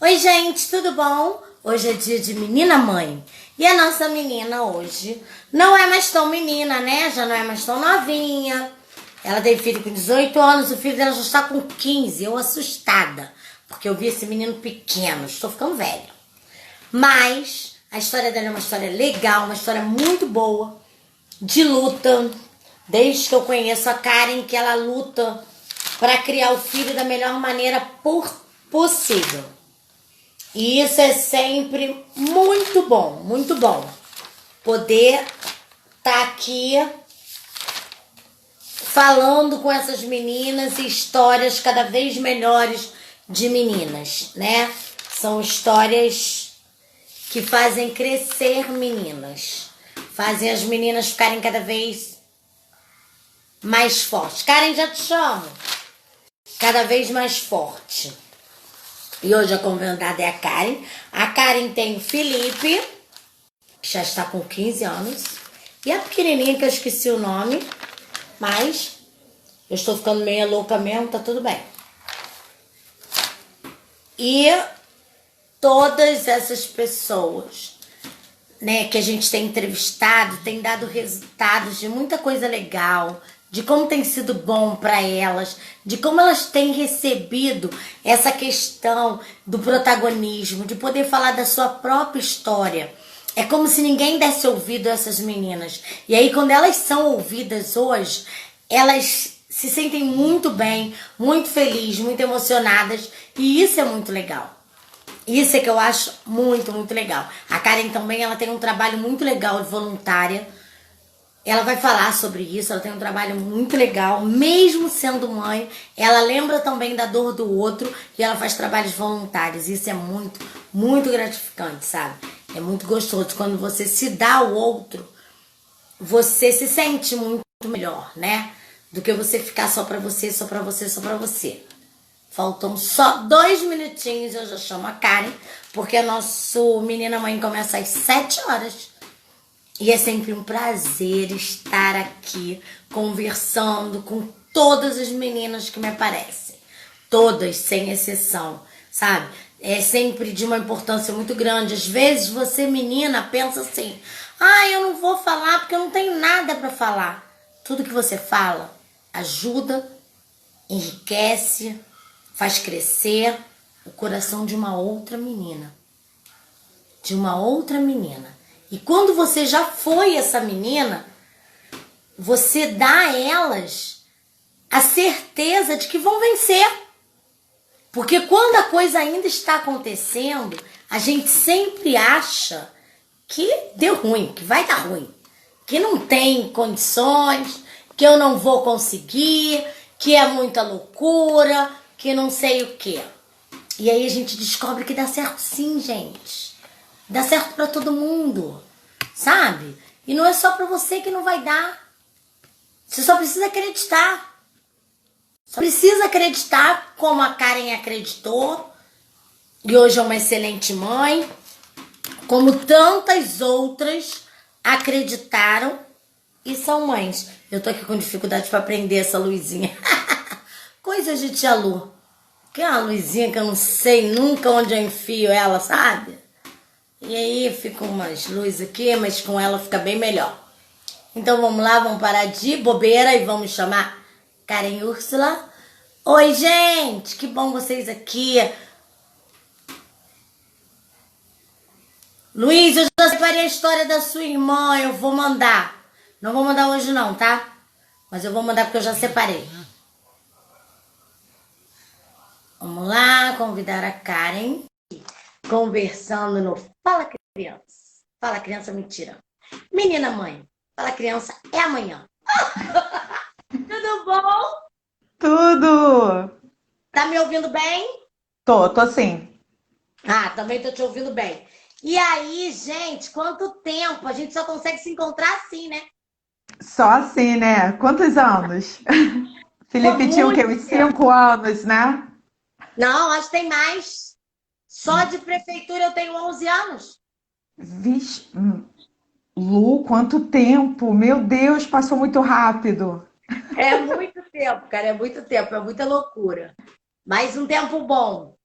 Oi, gente, tudo bom? Hoje é dia de menina mãe. E a nossa menina hoje não é mais tão menina, né? Já não é mais tão novinha. Ela tem filho com 18 anos, o filho dela já está com 15. Eu assustada, porque eu vi esse menino pequeno. Estou ficando velha. Mas a história dela é uma história legal, uma história muito boa, de luta. Desde que eu conheço a Karen, que ela luta para criar o filho da melhor maneira possível. E isso é sempre muito bom, muito bom. Poder estar aqui falando com essas meninas e histórias cada vez melhores de meninas, né? São histórias que fazem crescer meninas. Fazem as meninas ficarem cada vez mais fortes. Karen, já te chamo. Cada vez mais forte. E hoje a convidada é a Karen. A Karen tem o Felipe, que já está com 15 anos. E a pequenininha, que eu esqueci o nome. Mas eu estou ficando meio louca mesmo, tá tudo bem. E todas essas pessoas, né, que a gente tem entrevistado, tem dado resultados de muita coisa legal, de como tem sido bom para elas, de como elas têm recebido essa questão do protagonismo, de poder falar da sua própria história. É como se ninguém desse ouvido a essas meninas. E aí, quando elas são ouvidas hoje, elas se sentem muito bem, muito felizes, muito emocionadas. E isso é muito legal. Isso é que eu acho muito, muito legal. A Karen também, ela tem um trabalho muito legal de voluntária. Ela vai falar sobre isso, ela tem um trabalho muito legal, mesmo sendo mãe, ela lembra também da dor do outro e ela faz trabalhos voluntários. Isso é muito, muito gratificante, sabe? É muito gostoso. Quando você se dá ao outro, você se sente muito melhor, né? Do que você ficar só pra você, só pra você, só pra você. Faltam só 2 minutinhos, eu já chamo a Karen, porque a nossa Menina Mãe começa às 7 horas. E é sempre um prazer estar aqui conversando com todas as meninas que me aparecem. Todas, sem exceção, sabe? É sempre de uma importância muito grande. Às vezes você, menina, pensa assim: eu não vou falar porque eu não tenho nada para falar. Tudo que você fala ajuda, enriquece, faz crescer o coração de uma outra menina. De uma outra menina. E quando você já foi essa menina, você dá a elas a certeza de que vão vencer. Porque quando a coisa ainda está acontecendo, a gente sempre acha que deu ruim, que vai dar ruim, que não tem condições, que eu não vou conseguir, que é muita loucura, que não sei o quê. E aí a gente descobre que dá certo sim, gente. Dá certo pra todo mundo, sabe? E não é só pra você que não vai dar. Você só precisa acreditar. Só precisa acreditar como a Karen acreditou. E hoje é uma excelente mãe. Como tantas outras acreditaram e são mães. Eu tô aqui com dificuldade pra prender essa luzinha. Coisa de tia Lu. Que é uma luzinha que eu não sei nunca onde eu enfio ela, sabe? E aí ficam umas luzes aqui, mas com ela fica bem melhor. Então vamos lá, vamos parar de bobeira e vamos chamar Karen Úrsula. Oi, gente! Que bom vocês aqui. Luiz, eu já separei a história da sua irmã, eu vou mandar. Não vou mandar hoje não, tá? Mas eu vou mandar porque eu já separei. Vamos lá, convidar a Karen. Conversando no Fala Criança. Fala Criança, mentira. Menina Mãe. Fala Criança é amanhã. Tudo bom? Tudo! Tá me ouvindo bem? Tô sim. Também tô te ouvindo bem. E aí, gente, quanto tempo? A gente só consegue se encontrar assim, né? Só assim, né? Quantos anos? Por Felipe tinha o quê? muito Uns tempo. 5 anos, né? Não, acho que tem mais. Só de prefeitura eu tenho 11 anos. Vixe, Lu, quanto tempo! Meu Deus, passou muito rápido. É muito tempo, cara, é muito tempo, é muita loucura. Mas um tempo bom.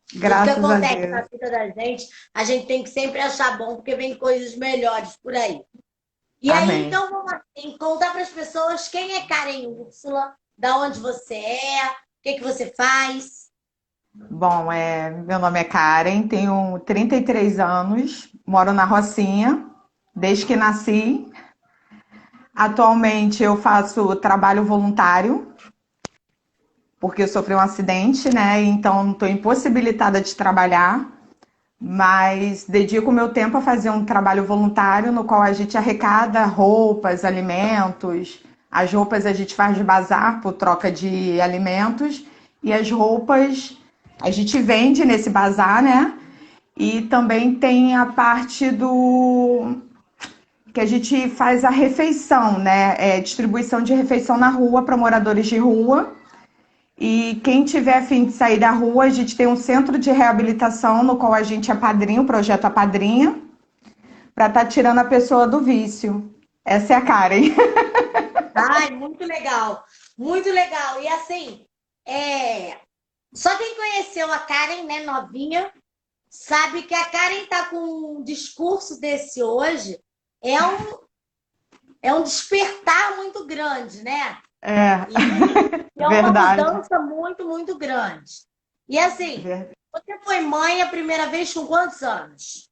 Tudo que Graças a acontece na Deus. vida da gente, a gente tem que sempre achar bom, porque vem coisas melhores por aí. E aí, Amém. então, vamos assim, contar para as pessoas quem é Karen Úrsula, da onde você é, o que que você faz. Bom, meu nome é Karen, tenho 33 anos, moro na Rocinha, desde que nasci. Atualmente eu faço trabalho voluntário, porque eu sofri um acidente, né? Então estou impossibilitada de trabalhar, mas dedico o meu tempo a fazer um trabalho voluntário no qual a gente arrecada roupas, alimentos. As roupas a gente faz de bazar por troca de alimentos e as roupas a gente vende nesse bazar, né? E também tem a parte do que a gente faz a refeição, né? Distribuição de refeição na rua para moradores de rua. E quem tiver a fim de sair da rua, a gente tem um centro de reabilitação no qual a gente é padrinho, o projeto A Padrinha, para estar tirando a pessoa do vício. Essa é a Karen. Ai, muito legal, muito legal. E assim, é... só quem conheceu a Karen, né, novinha, sabe que a Karen tá com um discurso desse hoje, é um, é um despertar muito grande, né? É, E é uma verdade. mudança muito, muito grande. E assim, você foi mãe a primeira vez com quantos anos?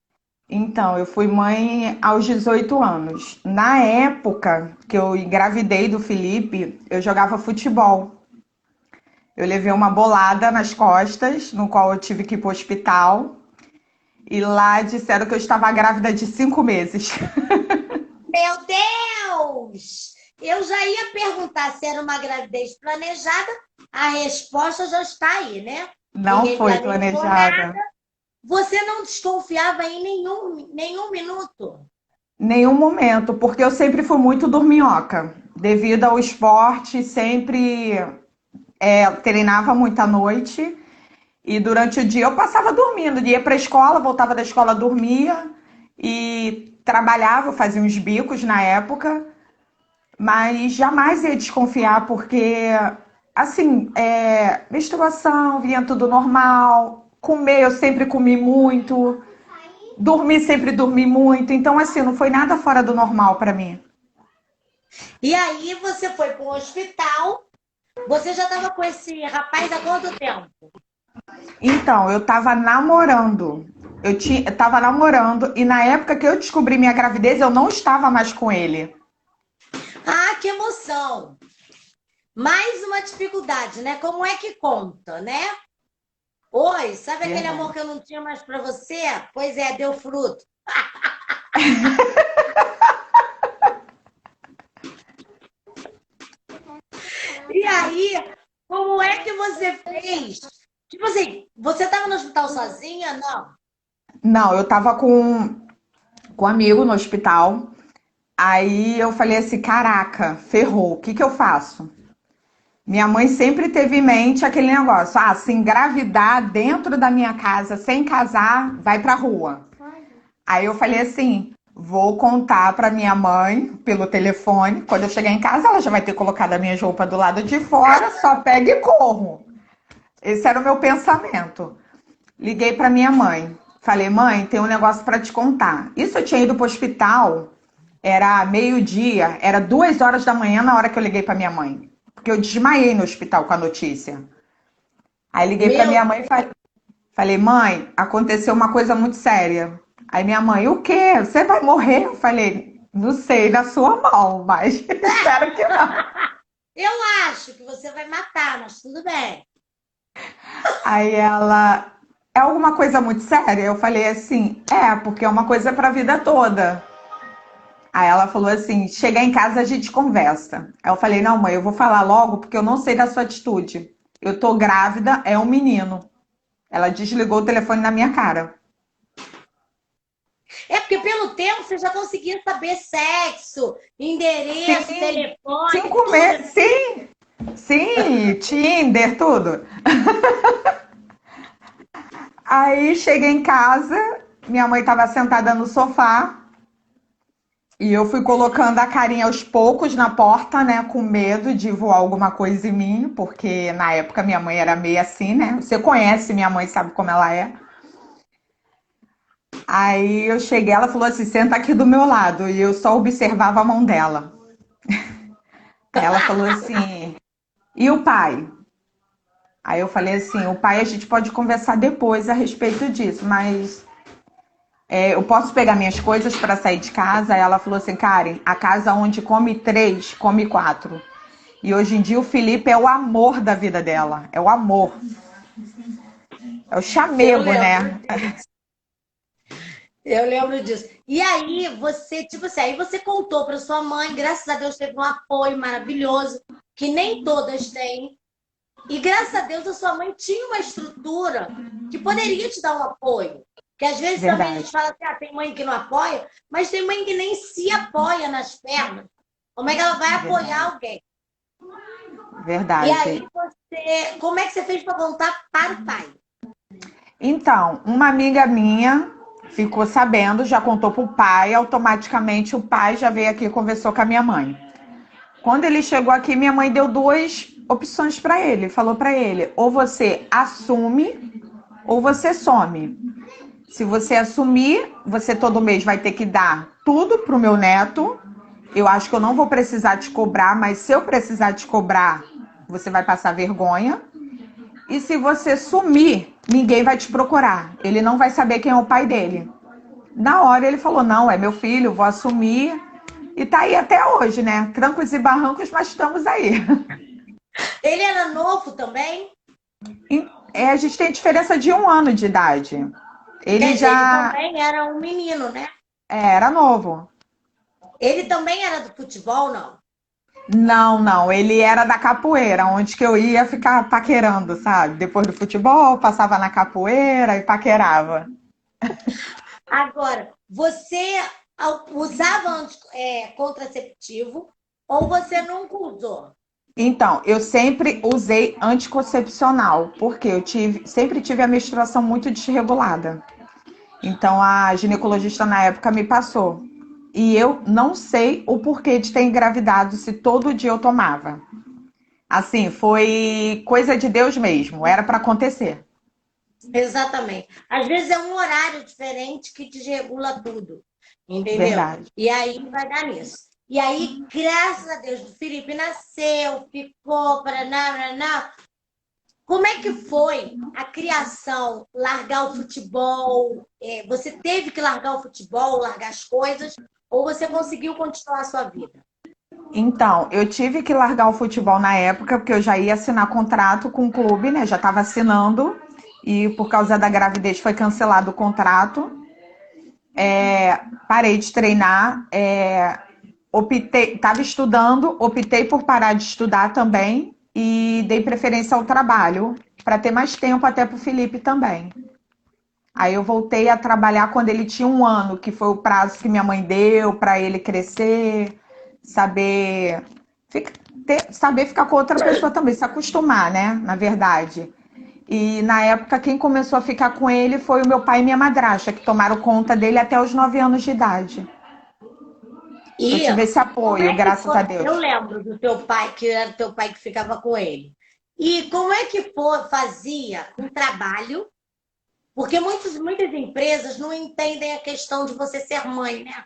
Então, eu fui mãe aos 18 anos. Na época que eu engravidei do Felipe, eu jogava futebol. Eu levei uma bolada nas costas, no qual eu tive que ir para o hospital. E lá disseram que eu estava grávida de 5 meses. Meu Deus! Eu já ia perguntar se era uma gravidez planejada. A resposta já está aí, né? Não Ninguém foi planejou nada. planejada. Você não desconfiava em nenhum minuto. Nenhum momento, porque eu sempre fui muito dorminhoca. Devido ao esporte, sempre treinava muito à noite. E durante o dia eu passava dormindo. Ia para a escola, voltava da escola, dormia. E trabalhava, fazia uns bicos na época. Mas jamais ia desconfiar, porque, assim, menstruação, vinha tudo normal. Comer, eu sempre comi muito. Dormir, sempre dormi muito. Então, assim, não foi nada fora do normal para mim. E aí você foi para um hospital. Você já estava com esse rapaz há quanto tempo? Então, eu tava namorando. Eu tava namorando e na época que eu descobri minha gravidez, eu não estava mais com ele. Ah, que emoção! Mais uma dificuldade, né? Como é que conta, né? Oi, sabe aquele amor Verdade. que eu não tinha mais para você? Pois é, deu fruto. E aí, como é que você fez? Tipo assim, você estava no hospital sozinha? Não. Não, eu tava com um amigo no hospital. Aí eu falei assim: caraca, ferrou, o que que eu faço? Minha mãe sempre teve em mente aquele negócio: ah, se engravidar dentro da minha casa sem casar, vai pra rua. Aí eu falei assim: vou contar para minha mãe pelo telefone. Quando eu chegar em casa, ela já vai ter colocado a minha roupa do lado de fora, só pego e corro. Esse era o meu pensamento. Liguei para minha mãe. Falei: mãe, tem um negócio para te contar. Isso eu tinha ido para o hospital, era meio-dia, era 2 horas da manhã na hora que eu liguei para minha mãe. Porque eu desmaiei no hospital com a notícia. Aí liguei para Meu, minha mãe e falei: mãe, aconteceu uma coisa muito séria. Aí minha mãe: o quê? Você vai morrer? Eu falei: não sei, na sua mão, mas espero que não. eu acho que você vai matar, mas tudo bem. Aí ela: é alguma coisa muito séria? Eu falei assim: porque é uma coisa para a vida toda. Aí ela falou assim: chegar em casa a gente conversa. Aí eu falei: não, mãe, eu vou falar logo porque eu não sei da sua atitude. Eu tô grávida, é um menino. Ela desligou o telefone na minha cara. É porque pelo tempo você já conseguia saber sexo, endereço, Sim, telefone, 5 meses. tudo. Sim, sim, Tinder, tudo. Aí cheguei em casa, minha mãe estava sentada no sofá E eu fui colocando a carinha aos poucos na porta, né, com medo de voar alguma coisa em mim, porque na época minha mãe era meio assim, né? Você conhece minha mãe, sabe como ela é. Aí eu cheguei, ela falou assim: senta aqui do meu lado, e eu só observava a mão dela. Aí ela falou assim: e o pai? Aí eu falei assim: o pai a gente pode conversar depois a respeito disso, mas eu posso pegar minhas coisas para sair de casa? Aí ela falou assim: Karen, a casa onde come três, come quatro. E hoje em dia o Felipe é o amor da vida dela. É o amor. É o Eu chamego, lembro né? disso. Eu lembro disso. E aí você, tipo assim, aí você contou para sua mãe, graças a Deus teve um apoio maravilhoso, que nem todas têm. E graças a Deus a sua mãe tinha uma estrutura que poderia te dar um apoio. Que às vezes também a Verdade, gente fala assim, ah, tem mãe que não apoia, mas tem mãe que nem se apoia nas pernas. Como é que ela vai apoiar verdade, alguém? E aí verdade. você, como é que você fez para contar para o pai? Então, uma amiga minha ficou sabendo, já contou pro pai, automaticamente o pai já veio aqui e conversou com a minha mãe. Quando ele chegou aqui, minha mãe deu duas opções para ele. Falou para ele: ou você assume ou você some. Se você assumir, você todo mês vai ter que dar tudo pro meu neto. Eu acho que eu não vou precisar te cobrar, mas se eu precisar te cobrar, você vai passar vergonha. E se você sumir, ninguém vai te procurar. Ele não vai saber quem é o pai dele. Na hora ele falou: não, é meu filho, vou assumir. E tá aí até hoje, né? Trancos e barrancos, mas estamos aí. Ele era novo também? A gente tem diferença de 1 ano de idade. Quer Ele dizer, ele já também era um menino, né? era novo. Ele também era do futebol, não? Não, não, ele era da capoeira, onde que eu ia ficar paquerando, sabe? Depois do futebol, passava na capoeira e paquerava. Agora, você usava contraceptivo ou você nunca usou? Então, eu sempre usei anticoncepcional, porque sempre tive a menstruação muito desregulada. Então, a ginecologista na época me passou. E eu não sei o porquê de ter engravidado se todo dia eu tomava. Assim, foi coisa de Deus mesmo, era para acontecer. Exatamente. Às vezes é um horário diferente que desregula tudo, entendeu? Verdade. E aí vai dar nisso. E aí, graças a Deus, o Felipe nasceu, ficou, paraná, paraná. Como é que foi a criação? Largar o futebol? Você teve que largar o futebol, largar as coisas, ou você conseguiu continuar a sua vida? Então, eu tive que largar o futebol na época, porque eu já ia assinar contrato com o clube, né? Já estava assinando, e por causa da gravidez foi cancelado o contrato. Parei de treinar, optei, estava estudando, optei por parar de estudar também e dei preferência ao trabalho, para ter mais tempo até para o Felipe também. Aí eu voltei a trabalhar quando ele tinha 1 ano, que foi o prazo que minha mãe deu para ele crescer, saber, saber ficar com outra pessoa também, se acostumar, né? Na verdade. E na época, quem começou a ficar com ele foi o meu pai e minha madrasta, que tomaram conta dele até os 9 anos de idade. Eu E tive esse como apoio, é que graças foi? a Eu Deus. lembro do teu pai, que era teu pai que ficava com ele. E como é que fazia um trabalho? Porque muitas empresas não entendem a questão de você ser mãe, né?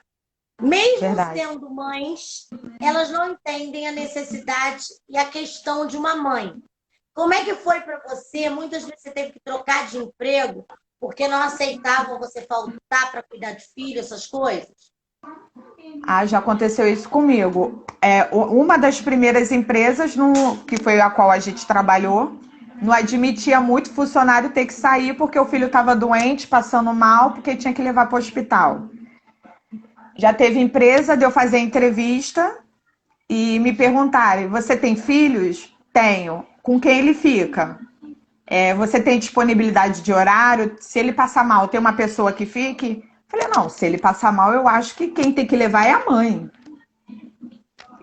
Mesmo Verdade. sendo mães, elas não entendem a necessidade e a questão de uma mãe. Como é que foi para você? Muitas vezes você teve que trocar de emprego porque não aceitavam você faltar para cuidar de filho, essas coisas? Ah, já aconteceu isso comigo. Uma das primeiras empresas que foi a qual a gente trabalhou, não admitia muito funcionário ter que sair porque o filho estava doente, passando mal, porque tinha que levar para o hospital. Já teve empresa de eu fazer entrevista e me perguntarem: você tem filhos? Tenho. Com quem ele fica? Você tem disponibilidade de horário? Se ele passar mal, tem uma pessoa que fique? Falei: não, se ele passar mal, eu acho que quem tem que levar é a mãe.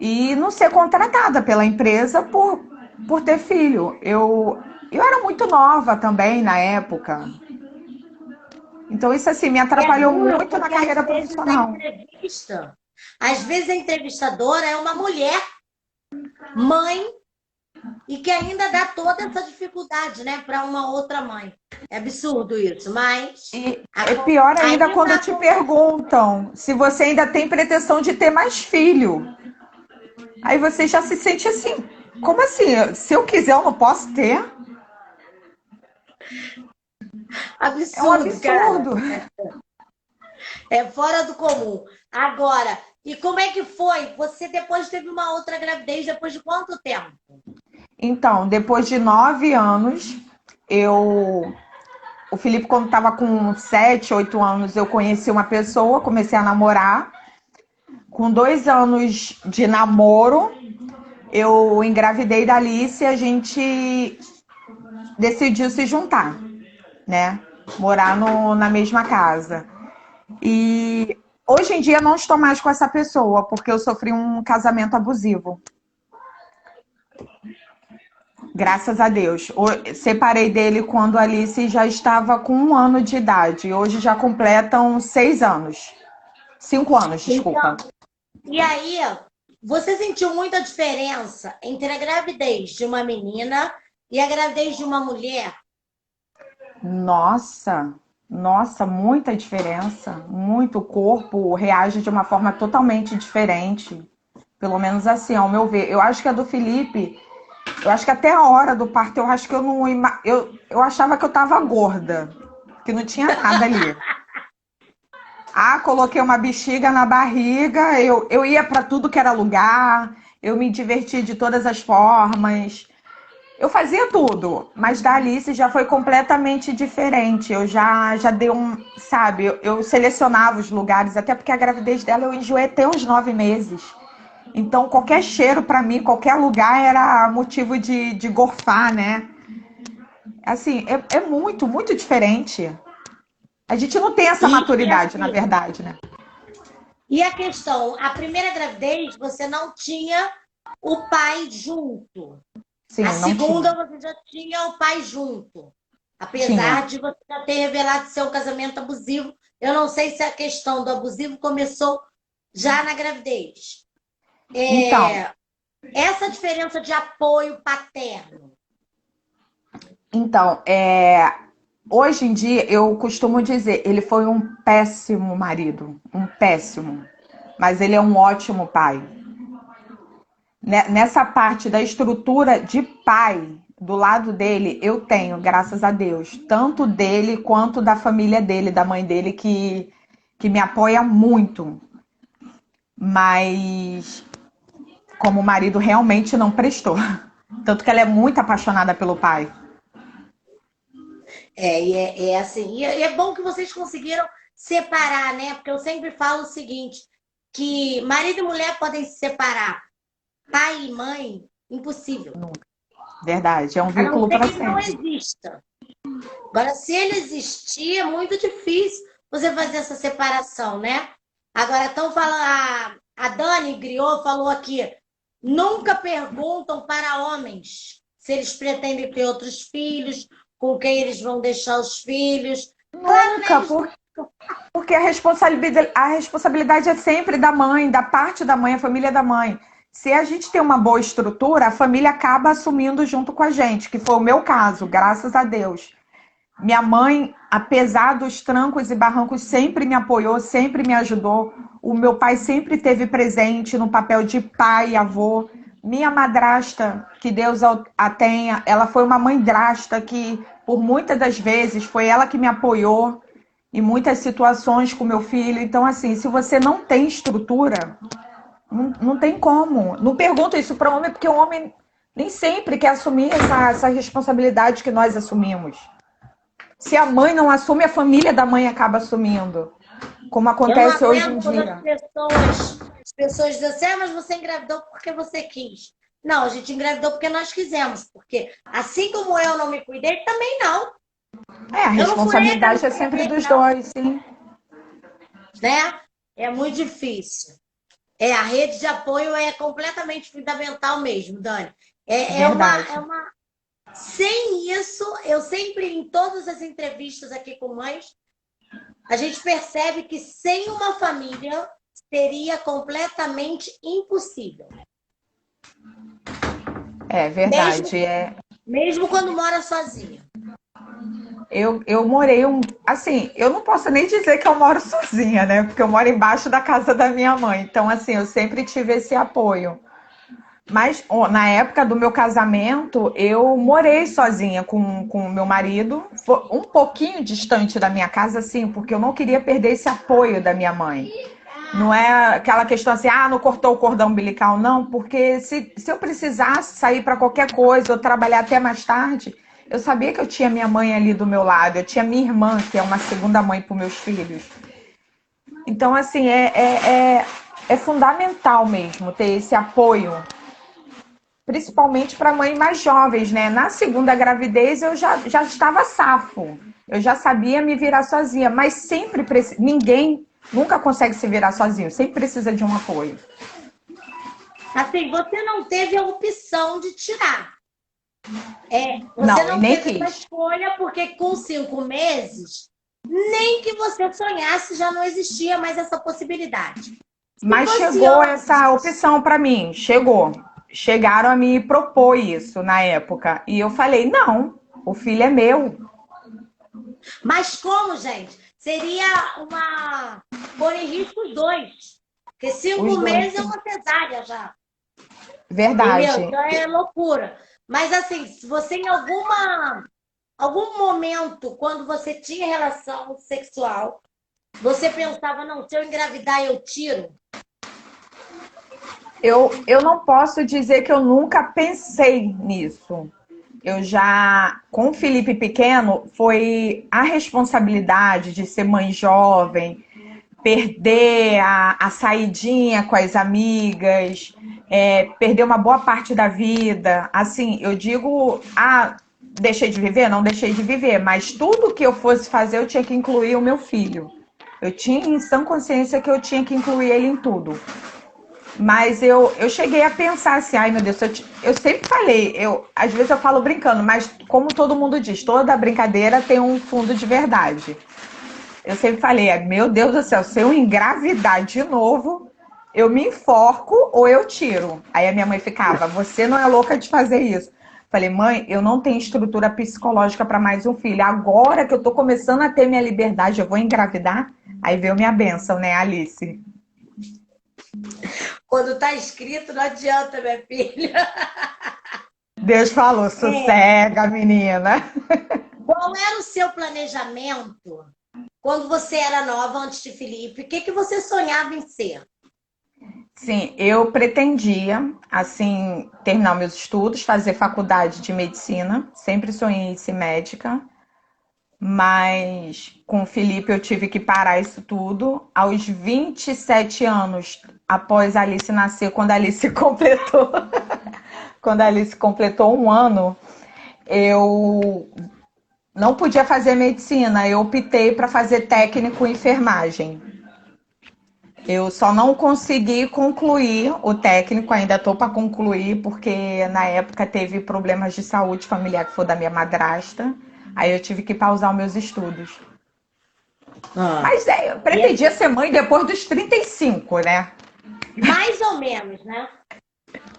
E não ser contratada pela empresa por ter filho. Eu era muito nova também na época. Então, isso assim me E é atrapalhou duro muito na porque às carreira vezes a profissional. entrevista Às vezes a entrevistadora é uma mulher, mãe, e que ainda dá toda essa dificuldade, né, para uma outra mãe. É absurdo isso, mas E é pior ainda quando ainda te perguntam se você ainda tem pretensão de ter mais filho. Aí você já se sente assim, como assim? Se eu quiser, eu não posso ter? É um absurdo, cara. absurdo. É fora do comum. Agora, e como é que foi? Você depois teve uma outra gravidez depois de quanto tempo? Então, depois de 9 anos, eu. O Felipe, quando estava com 7, 8 anos, eu conheci uma pessoa, comecei a namorar. Com 2 anos de namoro, eu engravidei da Alice e a gente decidiu se juntar, né? Morar na mesma casa. E hoje em dia não estou mais com essa pessoa, porque eu sofri um casamento abusivo. Graças a Deus. Separei dele quando a Alice já estava com 1 ano de idade. Hoje já completam 6 anos. 5 anos, Então, desculpa. e aí, você sentiu muita diferença entre a gravidez de uma menina e a gravidez de uma mulher? Nossa, nossa, muita diferença. Muito. O corpo reage de uma forma totalmente diferente. Pelo menos assim, ao meu ver. Eu acho que a do Felipe, eu acho que até a hora do parto, eu acho que eu não. Eu achava que eu tava gorda, que não tinha nada ali. Ah, coloquei uma bexiga na barriga, eu ia para tudo que era lugar, eu me divertia de todas as formas. Eu fazia tudo, mas da Alice já foi completamente diferente. Eu já dei sabe, eu selecionava os lugares, até porque a gravidez dela eu enjoei até uns 9 meses. Então, qualquer cheiro para mim, qualquer lugar era motivo de gorfar, né? Assim, é muito, muito diferente. A gente não tem essa E maturidade, na assim, verdade, né? e a questão, a primeira gravidez você não tinha o pai junto. A Sim, não segunda tinha. você já tinha o pai junto. Tinha. Apesar de você já ter revelado ser um casamento abusivo, eu não sei se a questão do abusivo começou já na gravidez. Então, É, essa diferença de apoio paterno. então, hoje em dia eu costumo dizer, ele foi um péssimo marido, um péssimo, mas ele é um ótimo pai. Nessa parte da estrutura de pai, do lado dele, eu tenho, graças a Deus, tanto dele quanto da família dele, da mãe dele, que me apoia muito. Mas como marido realmente não prestou. Tanto que ela é muito apaixonada pelo pai. É assim, e é bom que vocês conseguiram separar, né? Porque eu sempre falo o seguinte, que marido e mulher podem se separar, pai e mãe, impossível. Verdade, é um A não vínculo ser para que ele não sempre. exista. Agora, se ele existir, é muito difícil você fazer essa separação, né? Agora, estão falando, a Dani Griot falou aqui, nunca perguntam para homens se eles pretendem ter outros filhos, com quem eles vão deixar os filhos. Claro, né? Nunca, porque a responsabilidade é sempre da mãe, da parte da mãe, a família da mãe. Se a gente tem uma boa estrutura, a família acaba assumindo junto com a gente, que foi o meu caso, graças a Deus. Minha mãe, apesar dos trancos e barrancos, sempre me apoiou, sempre me ajudou. O meu pai sempre esteve presente no papel de pai e avô. Minha madrasta, que Deus a tenha, ela foi uma mãe drasta que, por muitas das vezes, foi ela que me apoiou em muitas situações com meu filho. Então, assim, se você não tem estrutura, não tem como. Não pergunto isso para o homem, porque o homem nem sempre quer assumir essa responsabilidade que nós assumimos. Se a mãe não assume, a família da mãe acaba assumindo, como Eu não acontece hoje em aguento quando dia. as pessoas dizem assim, mas você engravidou porque você quis. Não, a gente engravidou porque nós quisemos. Porque assim como eu não me cuidei, também não. A Eu não furei a responsabilidade é cabeça sempre dele, dos não, dois, sim. né? É muito difícil. A rede de apoio é completamente fundamental mesmo, Dani. É, é uma, Verdade. é uma. Sem isso, eu sempre, em todas as entrevistas aqui com mães, a gente percebe que sem uma família, seria completamente impossível. É Mesmo, verdade. mesmo quando mora sozinha. Eu morei assim, eu não posso nem dizer que eu moro sozinha, né? Porque eu moro embaixo da casa da minha mãe. Então, assim, eu sempre tive esse apoio. Mas ó, na época do meu casamento, eu morei sozinha com o meu marido, um pouquinho distante da minha casa, assim, porque eu não queria perder esse apoio da minha mãe. Não é aquela questão assim, ah, não cortou o cordão umbilical, não, porque se eu precisasse sair para qualquer coisa ou trabalhar até mais tarde, eu sabia que eu tinha minha mãe ali do meu lado, eu tinha minha irmã, que é uma segunda mãe para meus filhos. Então, assim, é fundamental mesmo ter esse apoio, principalmente para mães mais jovens, né? Na segunda gravidez eu já estava safo, eu já sabia me virar sozinha, mas sempre ninguém nunca consegue se virar sozinho, sempre precisa de um apoio. Assim, você não teve a opção de tirar. Você Não, e não nem teve essa quis. escolha porque com 5 meses, nem que você sonhasse, já não existia mais essa possibilidade. Se Mas fosse chegou essa antes, opção para mim, chegou. Chegaram a me propor isso na época. E eu falei: não, o filho é meu. mas como, gente? Seria uma. Pôr em risco os dois. Porque Os cinco dois, meses é sim. uma cesárea já. Entendeu? Verdade. Então é loucura. Mas assim, se você em algum momento, quando você tinha relação sexual, você pensava, não, se eu engravidar, eu tiro. Eu não posso dizer que eu nunca pensei nisso. Eu já, com o Felipe pequeno, foi a responsabilidade de ser mãe jovem, perder a saidinha com as amigas, perder uma boa parte da vida. Assim, eu digo, deixei de viver? Não deixei de viver, mas tudo que eu fosse fazer eu tinha que incluir o meu filho. Eu tinha em sã consciência que eu tinha que incluir ele em tudo. Mas eu cheguei a pensar assim, ai meu Deus, eu sempre falei, às vezes eu falo brincando, mas como todo mundo diz, toda brincadeira tem um fundo de verdade. Eu sempre falei, meu Deus do céu, se eu engravidar de novo, eu me enforco ou eu tiro. Aí a minha mãe ficava, você não é louca de fazer isso. Falei, mãe, eu não tenho estrutura psicológica para mais um filho. Agora que eu tô começando a ter minha liberdade, eu vou engravidar? Aí veio minha bênção, né, Alice? Quando tá escrito, não adianta, minha filha. Deus falou, É. sossega, menina. Qual era o seu planejamento quando você era nova, antes de Felipe? O que, que você sonhava em ser? Sim, eu pretendia, assim, terminar meus estudos, fazer faculdade de medicina. Sempre sonhei em ser médica, mas com o Felipe eu tive que parar isso tudo. Aos 27 anos, após a Alice nascer, quando a Alice completou 1 ano, eu não podia fazer medicina. Eu optei para fazer técnico em enfermagem. Eu só não consegui concluir o técnico, ainda estou para concluir, porque na época teve problemas de saúde familiar que foi da minha madrasta. Aí eu tive que pausar os meus estudos. Ah. Mas eu E é pretendia ser mãe depois dos 35, né? mais ou menos, né?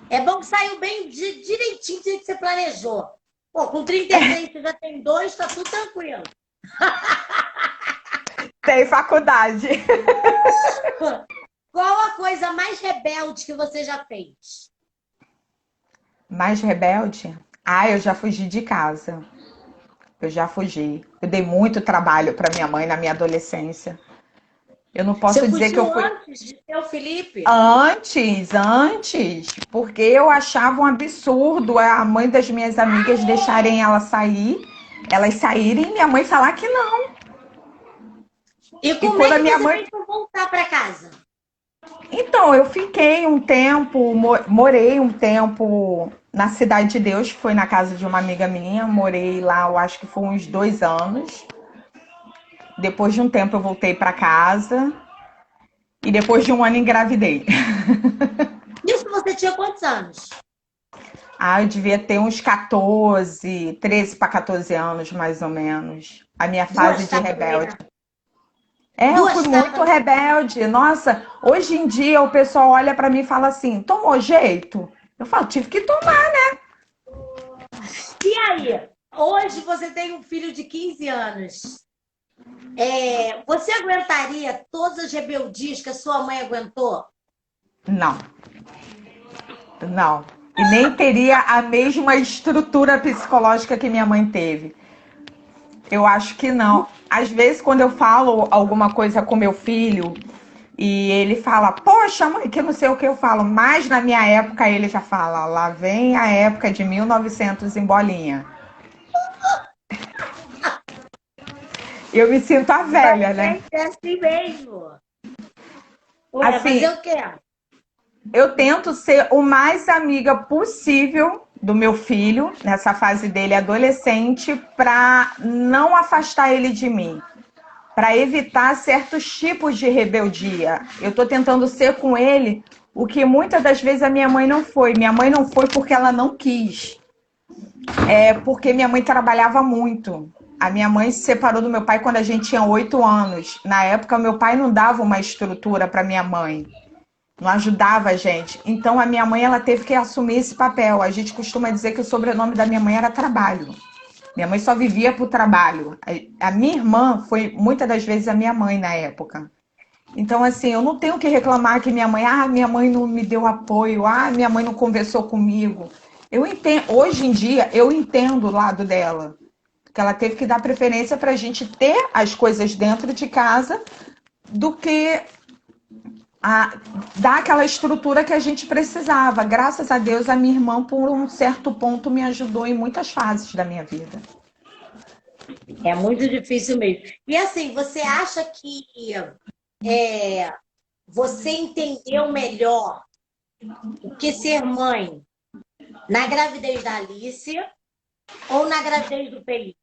É bom que saiu bem direitinho do que você planejou. Pô, com 33 você já tem dois, tá tudo tranquilo. Tem faculdade. Qual a coisa mais rebelde que você já fez? Mais rebelde? Ah, eu já fugi de casa. Eu já fugi. Eu dei muito trabalho para minha mãe na minha adolescência. Eu não Você posso dizer que eu fugiu fui. antes de ter o Felipe? Antes, porque eu achava um absurdo a mãe das minhas amigas deixarem elas saírem e minha mãe falar que não. E E como quando é a que minha você mãe. fez para voltar para casa? Então, eu fiquei um tempo, morei um tempo na Cidade de Deus, que foi na casa de uma amiga minha, morei lá, eu acho que foi uns 2 anos. Depois de um tempo eu voltei para casa e depois de 1 ano engravidei. Isso você tinha quantos anos? Ah, eu devia ter uns 14, 13 para 14 anos, mais ou menos. A minha fase de Gostava, rebelde. né? Eu Duas fui muito tapas. rebelde. Nossa, hoje em dia o pessoal olha pra mim e fala assim: tomou jeito? Eu falo, tive que tomar. E aí? Hoje você tem um filho de 15 anos. Você aguentaria todas as rebeldias que a sua mãe aguentou? Não, não. E nem teria a mesma estrutura psicológica que minha mãe teve. Eu acho que não. Às vezes, quando eu falo alguma coisa com meu filho e ele fala, poxa, mãe, que não sei o que eu falo, mas na minha época ele já fala, lá vem a época de 1900 em bolinha. Eu me sinto a Vai velha, né? ser assim mesmo. Ué, fazer Assim, o quê? eu tento ser o mais amiga possível do meu filho, nessa fase dele adolescente, para não afastar ele de mim, para evitar certos tipos de rebeldia. Eu estou tentando ser com ele o que muitas das vezes a minha mãe não foi. Minha mãe não foi porque ela não quis, é porque minha mãe trabalhava muito. A minha mãe se separou do meu pai quando a gente tinha 8 anos. Na época, meu pai não dava uma estrutura para minha mãe, não ajudava a gente. Então, a minha mãe ela teve que assumir esse papel. A gente costuma dizer que o sobrenome da minha mãe era Trabalho. Minha mãe só vivia por trabalho. A minha irmã foi muitas das vezes a minha mãe na época. Então, assim, eu não tenho que reclamar que minha mãe não me deu apoio, minha mãe não conversou comigo. Eu entendo, hoje em dia, eu entendo o lado dela, que ela teve que dar preferência para a gente ter as coisas dentro de casa do que dar aquela estrutura que a gente precisava. Graças a Deus, a minha irmã, por um certo ponto, me ajudou em muitas fases da minha vida. É muito difícil mesmo. E assim, você acha que você entendeu melhor o que ser mãe na gravidez da Alice ou na gravidez do Felipe?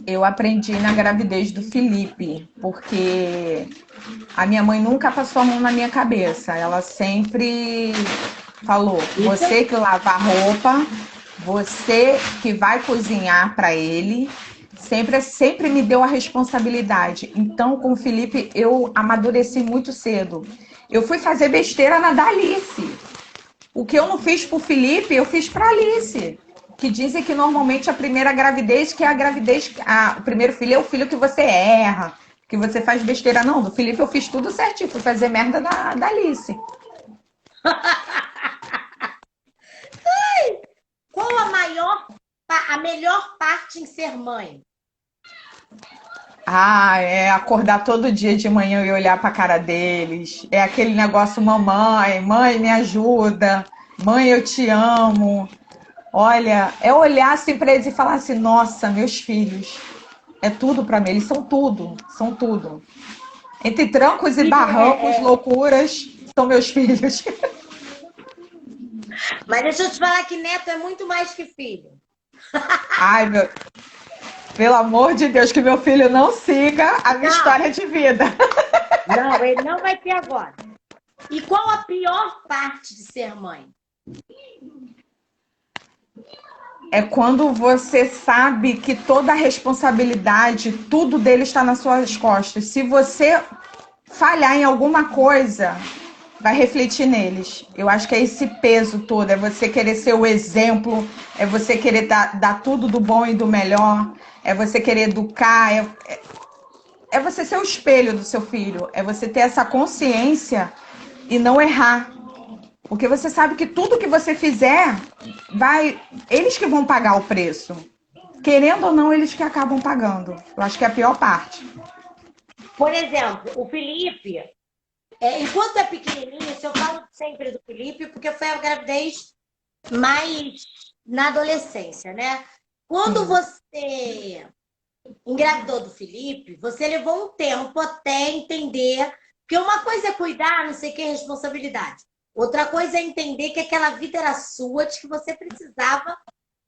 Eu aprendi na gravidez do Felipe, porque a minha mãe nunca passou a mão na minha cabeça. Ela sempre falou: Isso você que lava a roupa, você que vai cozinhar para ele. Sempre me deu a responsabilidade. Então, com o Felipe, eu amadureci muito cedo. Eu fui fazer besteira na da Alice. O que eu não fiz pro Felipe, eu fiz pra Alice. Que dizem que normalmente a primeira gravidez, que é a gravidez, o primeiro filho é o filho que você erra, que você faz besteira. Não, do Felipe eu fiz tudo certinho, fui fazer merda da Alice. qual a melhor parte em ser mãe? É acordar todo dia de manhã e olhar pra cara deles. É aquele negócio, mamãe, mãe, me ajuda, mãe, eu te amo. Olha, é olhar assim pra eles e falar assim, nossa, meus filhos, é tudo pra mim, eles são tudo, são tudo. Entre trancos e Filho barrancos, loucuras, são meus filhos. Mas deixa eu te falar que neto é muito mais que filho. Ai, pelo amor de Deus, que meu filho não siga a minha Não, história de vida. não, ele não vai ter agora. E qual a pior parte de ser mãe? É quando você sabe que toda a responsabilidade, tudo dele está nas suas costas. Se você falhar em alguma coisa, vai refletir neles. Eu acho que é esse peso todo, é você querer ser o exemplo, é você querer dar tudo do bom e do melhor, é você querer educar, é você ser o espelho do seu filho, é você ter essa consciência e não errar. Porque você sabe que tudo que você fizer, eles que vão pagar o preço. Querendo ou não, eles que acabam pagando. Eu acho que é a pior parte. Por exemplo, o Felipe, enquanto é pequenininho, isso eu falo sempre do Felipe, porque foi a gravidez mais na adolescência, né? Quando Sim. você engravidou do Felipe, você levou um tempo até entender que uma coisa é cuidar, não sei o que, é responsabilidade. Outra coisa é entender que aquela vida era sua, de que você precisava,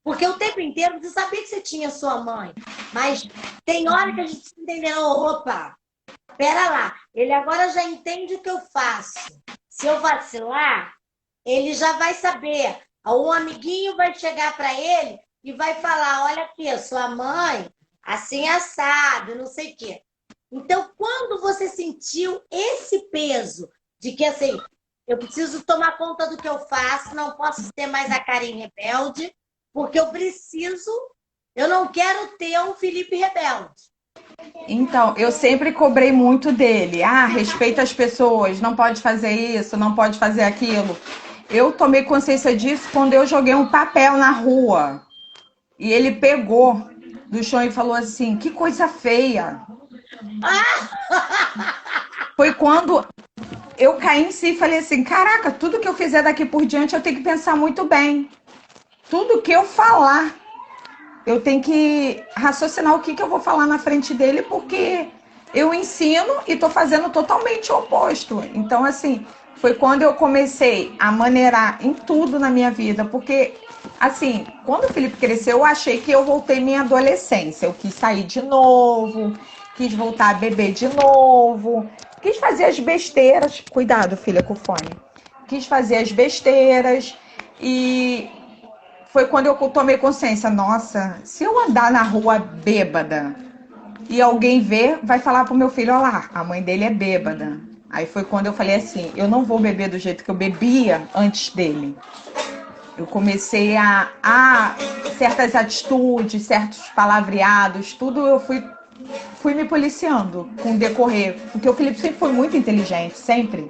porque o tempo inteiro você sabia que você tinha sua mãe, mas tem hora que a gente precisa entender, opa, pera lá, ele agora já entende o que eu faço. Se eu vacilar, ele já vai saber. Um amiguinho vai chegar para ele e vai falar, olha aqui, sua mãe, assim assado, não sei o quê. Então, quando você sentiu esse peso de que, assim, eu preciso tomar conta do que eu faço, não posso ter mais a Karen rebelde, porque eu não quero ter um Felipe rebelde. Então, eu sempre cobrei muito dele. Ah, respeita as pessoas, não pode fazer isso, não pode fazer aquilo. Eu tomei consciência disso quando eu joguei um papel na rua. E ele pegou do chão e falou assim: que coisa feia. Foi quando eu caí em si e falei assim: caraca, tudo que eu fizer daqui por diante eu tenho que pensar muito bem. Tudo que eu falar, eu tenho que raciocinar o que eu vou falar na frente dele, porque eu ensino e estou fazendo totalmente o oposto. Então, assim, foi quando eu comecei a maneirar em tudo na minha vida, porque, assim, quando o Felipe cresceu, eu achei que eu voltei minha adolescência. Eu quis sair de novo, quis voltar a beber de novo, quis fazer as besteiras. Cuidado, filha, com o fone. Quis fazer as besteiras e foi quando eu tomei consciência, nossa, se eu andar na rua bêbada e alguém ver, vai falar pro meu filho, olha lá, a mãe dele é bêbada. Aí foi quando eu falei assim, eu não vou beber do jeito que eu bebia antes dele. Eu comecei a certas atitudes, certos palavreados, tudo eu fui me policiando com o decorrer. Porque o Felipe sempre foi muito inteligente, sempre.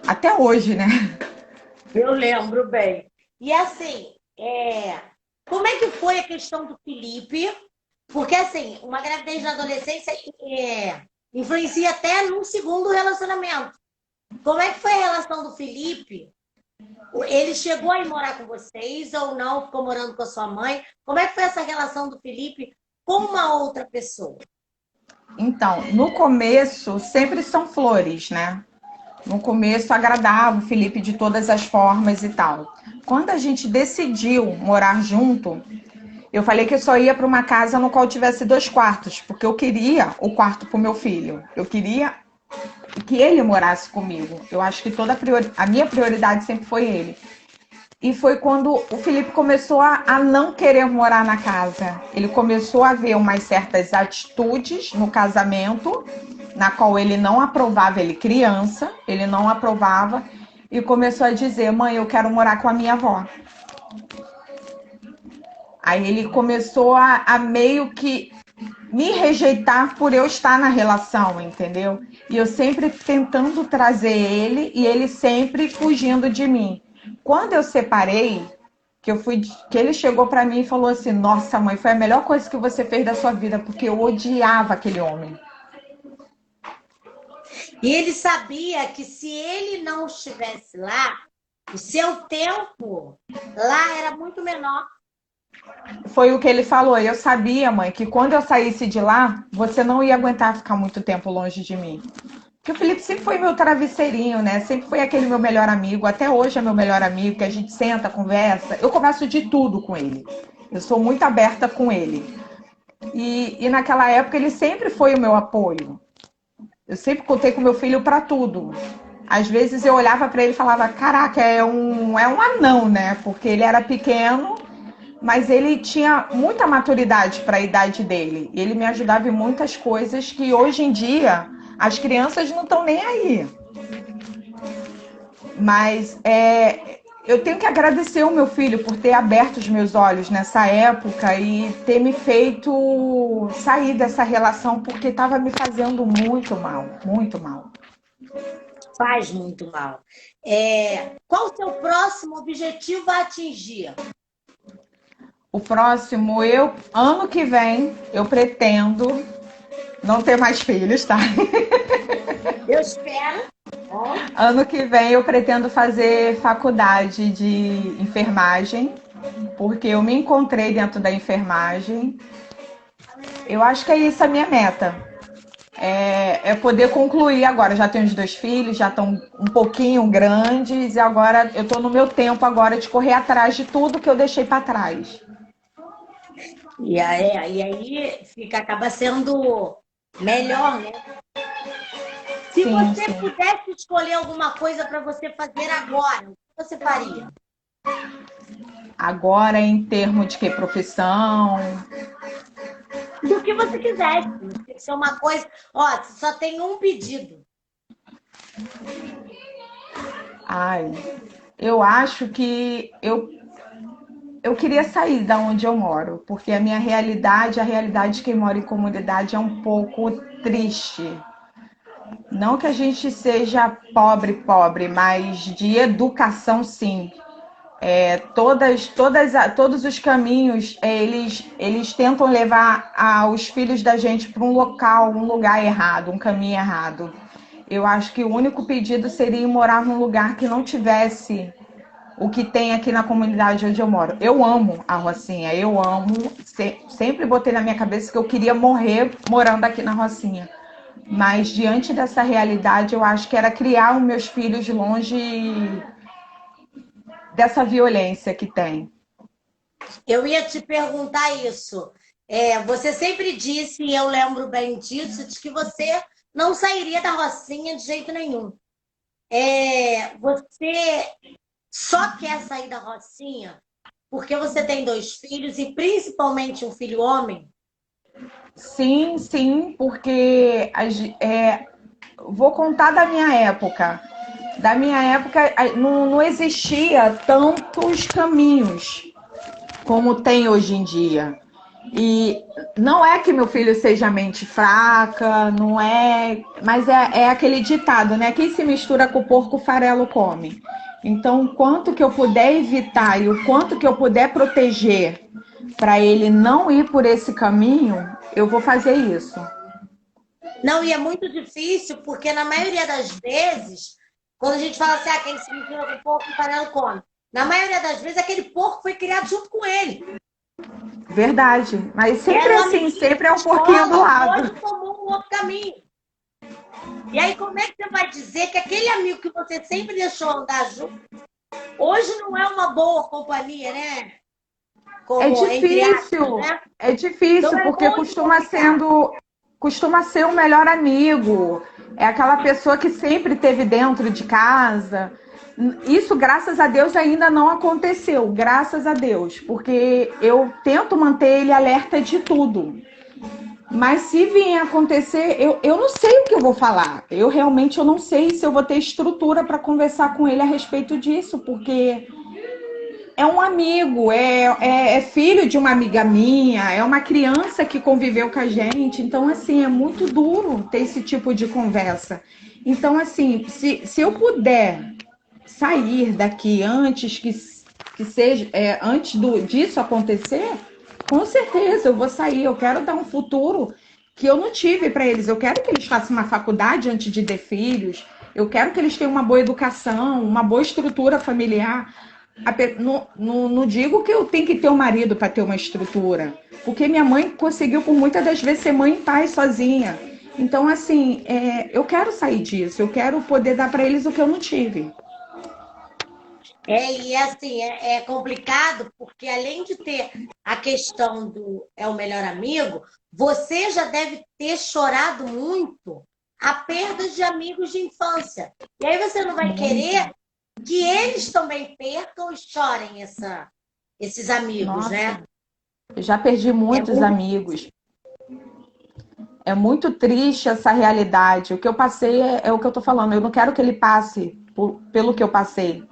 Até hoje, né? Eu lembro bem. E assim, como é que foi a questão do Felipe? Porque assim, uma gravidez na adolescência influencia até num segundo relacionamento. Como é que foi a relação do Felipe? Ele chegou a ir morar com vocês ou não? Ficou morando com a sua mãe? Como é que foi essa relação do Felipe com uma outra pessoa? Então, no começo, sempre são flores, né? No começo agradava o Felipe de todas as formas e tal. Quando a gente decidiu morar junto, eu falei que eu só ia para uma casa no qual tivesse 2 quartos, porque eu queria o quarto para o meu filho. Eu queria que ele morasse comigo. Eu acho que a minha prioridade sempre foi ele. E foi quando o Felipe começou a não querer morar na casa. Ele começou a ver umas certas atitudes no casamento, na qual ele não aprovava, ele criança, ele não aprovava, e começou a dizer, mãe, eu quero morar com a minha avó. Aí ele começou a meio que me rejeitar por eu estar na relação, entendeu? E eu sempre tentando trazer ele e ele sempre fugindo de mim. Quando eu separei, que ele chegou para mim e falou assim: "Nossa, mãe, foi a melhor coisa que você fez da sua vida, porque eu odiava aquele homem". E ele sabia que se ele não estivesse lá, o seu tempo lá era muito menor. Foi o que ele falou. Eu sabia, mãe, que quando eu saísse de lá, você não ia aguentar ficar muito tempo longe de mim. Porque o Felipe sempre foi meu travesseirinho, né? Sempre foi aquele meu melhor amigo. Até hoje é meu melhor amigo, que a gente senta, conversa. Eu converso de tudo com ele. Eu sou muito aberta com ele. E naquela época ele sempre foi o meu apoio. Eu sempre contei com meu filho para tudo. Às vezes eu olhava para ele e falava: caraca, é um anão, né? Porque ele era pequeno, mas ele tinha muita maturidade para a idade dele. E ele me ajudava em muitas coisas que hoje em dia as crianças não estão nem aí. Mas eu tenho que agradecer o meu filho por ter aberto os meus olhos nessa época e ter me feito sair dessa relação, porque estava me fazendo muito mal, muito mal. Faz muito mal. Qual o seu próximo objetivo a atingir? O próximo, ano que vem, eu pretendo não ter mais filhos, tá? Eu espero. Ano que vem eu pretendo fazer faculdade de enfermagem, porque eu me encontrei dentro da enfermagem. Eu acho que é isso a minha meta. É poder concluir agora. Já tenho os 2 filhos, já estão um pouquinho grandes, e agora eu estou no meu tempo agora de correr atrás de tudo que eu deixei para trás. E aí acaba sendo melhor, né? Se Sim, você sim. pudesse escolher alguma coisa para você fazer agora, o que você faria? Agora, em termos de que profissão, Do que você quisesse. que ser uma coisa. Ó, só tem um pedido. Ai, eu acho que eu queria sair da onde eu moro, porque a minha realidade, a realidade de quem mora em comunidade é um pouco triste. Não que a gente seja pobre, pobre, mas de educação, sim. Todos os caminhos, eles tentam levar os filhos da gente para um local, um lugar errado, um caminho errado. Eu acho que o único pedido seria morar num lugar que não tivesse o que tem aqui na comunidade onde eu moro. Eu amo a Rocinha, eu amo. Sempre botei na minha cabeça que eu queria morrer morando aqui na Rocinha. Mas diante dessa realidade, eu acho que era criar os meus filhos longe dessa violência que tem. Eu ia te perguntar isso. Você sempre disse, e eu lembro bem disso, de que você não sairia da Rocinha de jeito nenhum. Você só quer sair da Rocinha porque você tem dois filhos e principalmente um filho homem? Sim, sim, porque vou contar da minha época. Da minha época não existia tantos caminhos como tem hoje em dia. E não é que meu filho seja mente fraca, não é. Mas é aquele ditado, né? Quem se mistura com o porco, o farelo come. Então, o quanto que eu puder evitar e o quanto que eu puder proteger para ele não ir por esse caminho, eu vou fazer isso. Não, e é muito difícil, porque na maioria das vezes, quando a gente fala assim, quem se mistura com porco, o farelo come. Na maioria das vezes, aquele porco foi criado junto com ele. Verdade. Mas sempre Era um assim, amiguinho sempre é de um pouquinho do escola, lado. hoje tomou um outro caminho. E aí, como é que você vai dizer que aquele amigo que você sempre deixou andar junto, hoje não é uma boa companhia, né? É Como, entre aspas, difícil, né? é Então difícil, é porque muito complicado. costuma ser o melhor amigo. É aquela pessoa que sempre esteve dentro de casa. Isso, graças a Deus, ainda não aconteceu, graças a Deus, porque eu tento manter ele alerta de tudo. Mas se vier acontecer, eu não sei o que eu vou falar. Eu não sei se eu vou ter estrutura para conversar com ele a respeito disso, porque é um amigo, é filho de uma amiga minha, é uma criança que conviveu com a gente. Então, assim, é muito duro ter esse tipo de conversa. Então, assim, se eu puder sair daqui que seja, disso acontecer, com certeza eu vou sair. Eu quero dar um futuro que eu não tive para eles. Eu quero que eles façam uma faculdade antes de ter filhos. Eu quero que eles tenham uma boa educação, uma boa estrutura familiar. Não digo que eu tenho que ter um marido para ter uma estrutura, porque minha mãe conseguiu por muitas das vezes ser mãe e pai sozinha. Então, assim, eu quero sair disso, eu quero poder dar para eles o que eu não tive. E assim, é complicado, porque além de ter a questão do é o melhor amigo, você já deve ter chorado muito a perda de amigos de infância. E aí você não vai Muito. querer que eles também percam e chorem esses amigos, Nossa, né? eu já perdi É muitos muito. amigos. É muito triste essa realidade. O que eu passei é o que eu tô falando. Eu não quero que ele passe pelo que eu passei.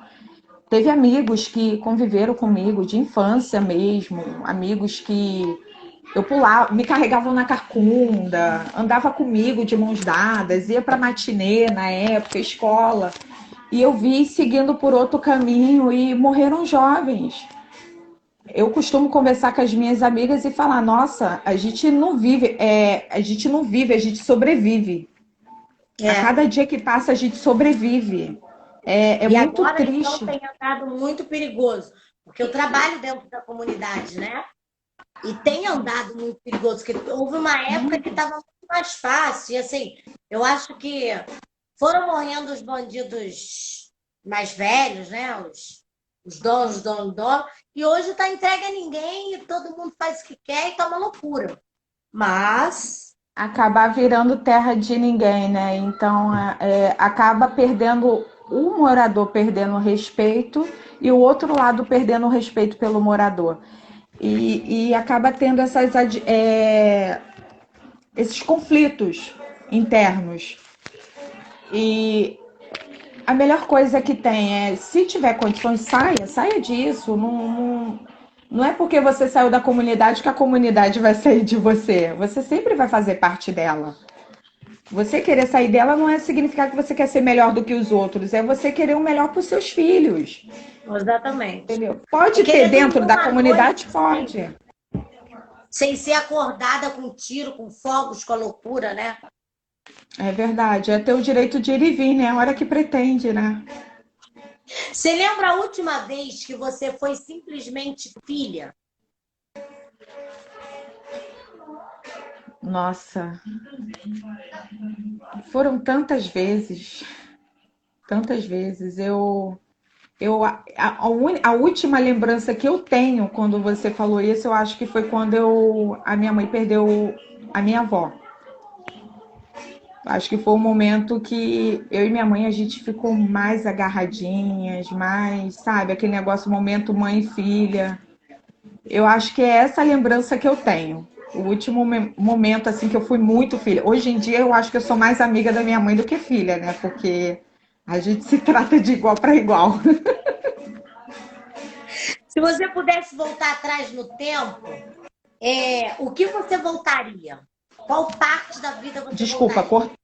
Teve amigos que conviveram comigo de infância mesmo, amigos que eu pulava, me carregavam na carcunda, andava comigo de mãos dadas, ia para matinê na época, escola, e eu vi seguindo por outro caminho e morreram jovens. Eu costumo conversar com as minhas amigas e falar: nossa, a gente não vive, a gente não vive, a gente sobrevive. A É. cada dia que passa, a gente sobrevive. É E muito agora, então, triste. tem andado muito perigoso, porque eu trabalho dentro da comunidade, né? E tem andado muito perigoso, porque houve uma época que Muito. estava muito mais fácil. E assim, eu acho que foram morrendo os bandidos mais velhos, né? Os donos, e hoje está entregue a ninguém e todo mundo faz o que quer e tá uma loucura. Mas Acabar virando terra de ninguém, né? Então acaba perdendo o morador perdendo o respeito e o outro lado perdendo o respeito pelo morador. E acaba tendo esses conflitos internos. E a melhor coisa que tem é, se tiver condições, saia disso. Não é porque você saiu da comunidade que a comunidade vai sair de você. Você sempre vai fazer parte dela. Você querer sair dela não é significar que você quer ser melhor do que os outros, é você querer o melhor para os seus filhos. Exatamente. Entendeu? Pode É ter querer dentro dormir da uma noite comunidade? Pode. sem ser acordada com tiro, com fogos, com a loucura, né? É verdade. É ter o direito de ir e vir, né? A hora que pretende, né? Você lembra a última vez que você foi simplesmente filha? Nossa, foram tantas vezes. Tantas vezes. A última lembrança que eu tenho quando você falou isso, eu acho que foi quando a minha mãe perdeu a minha avó. Acho que foi um momento que eu e minha mãe a gente ficou mais agarradinhas, mais, sabe, aquele negócio, momento mãe e filha. Eu acho que é essa lembrança que eu tenho. O último momento assim que eu fui muito filha. Hoje em dia eu acho que eu sou mais amiga da minha mãe do que filha, né? Porque a gente se trata de igual para igual. Se você pudesse voltar atrás no tempo, o que você voltaria? Qual parte da vida você Desculpa, voltaria?